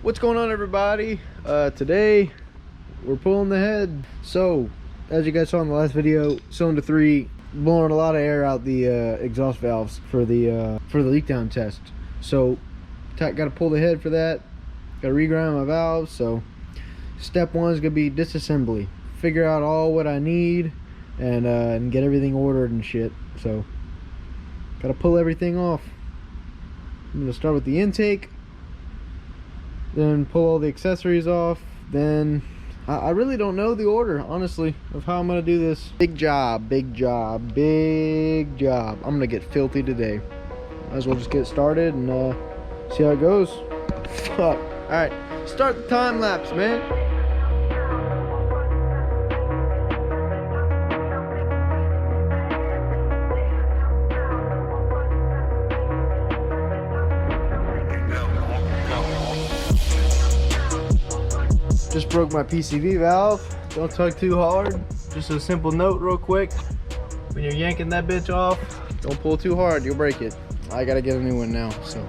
What's going on, everybody? Today we're pulling the head. So as you guys saw in the last video, cylinder 3 blowing a lot of air out the exhaust valves for the leak down test. So got to pull the head for that, got to regrind my valves. So step 1 is gonna be disassembly, figure out all what I need and get everything ordered and shit. So got to pull everything off. I'm gonna start with the intake, then pull all the accessories off. Then I really don't know the order, honestly, of how I'm gonna do this. Big job, big job, big job. I'm gonna get filthy today. Might as well just get started and see how it goes. Fuck. All right, start the time lapse, man. Just broke my PCV valve. Don't tug too hard. Just a simple note real quick. When you're yanking that bitch off, don't pull too hard, you'll break it. I gotta get a new one now, so.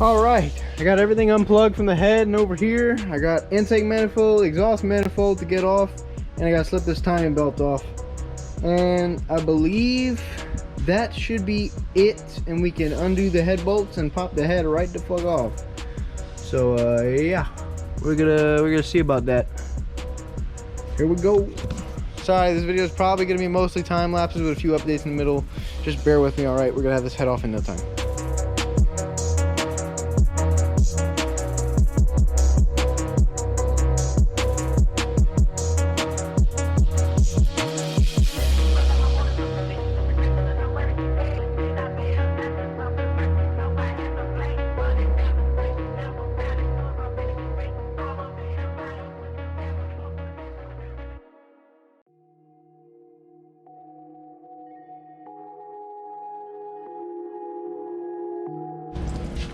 All right, I got everything unplugged from the head and over here. I got intake manifold, exhaust manifold to get off, and I got to slip this timing belt off. And I believe that should be it, and we can undo the head bolts and pop the head right the fuck off. So yeah, we're gonna see about that. Here we go. Sorry, this video is probably gonna be mostly time lapses with a few updates in the middle. Just bear with me. All right, we're gonna have this head off in no time.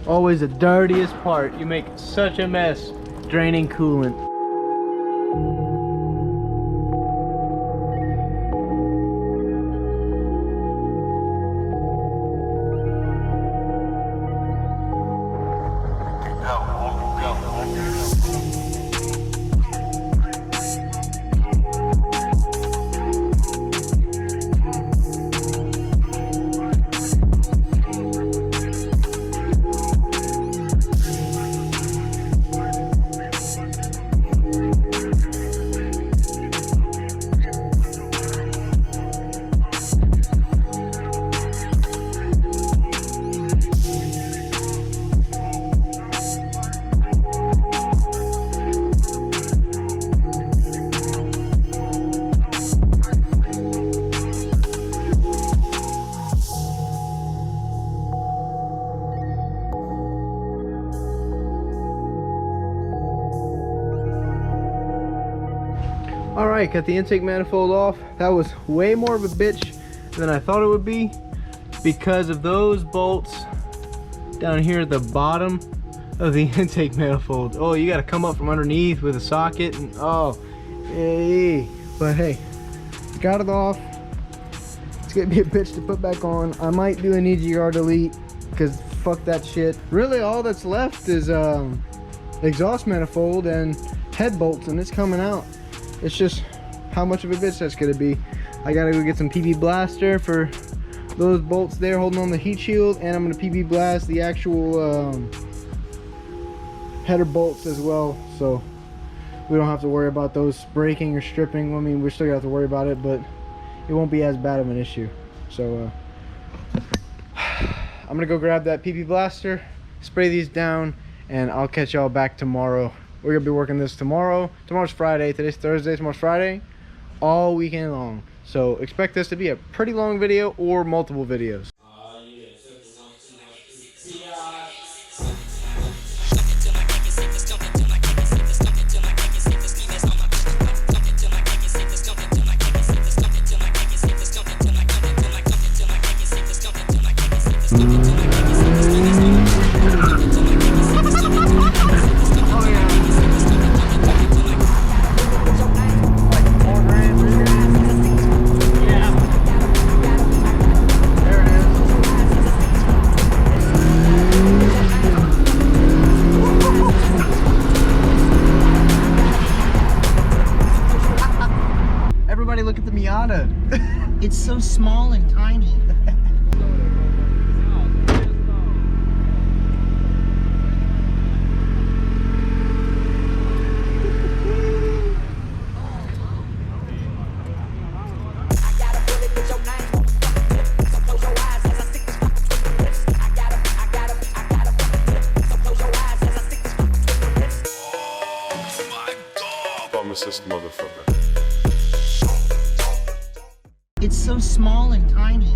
Always the dirtiest part. You make such a mess draining coolant. Alright, got the intake manifold off. That was way more of a bitch than I thought it would be because of those bolts down here at the bottom of the intake manifold. Oh, you gotta come up from underneath with a socket and oh, hey. But hey, got it off. It's gonna be a bitch to put back on. I might do an EGR delete because fuck that shit. Really all that's left is exhaust manifold and head bolts, and it's coming out. It's just how much of a bitch that's gonna be. I gotta go get some PB blaster for those bolts there holding on the heat shield, and I'm gonna PB blast the actual header bolts as well, so we don't have to worry about those breaking or stripping. I mean, we're still gonna have to worry about it, but it won't be as bad of an issue. So I'm gonna go grab that PB blaster, spray these down, and I'll catch y'all back tomorrow. We're gonna be working this tomorrow. Tomorrow's Friday, today's Thursday, tomorrow's Friday. All weekend long. So expect this to be a pretty long video or multiple videos. Everybody look at the MIATA. It's so small and tiny. Pharmacist motherfucker. It's so small and tiny.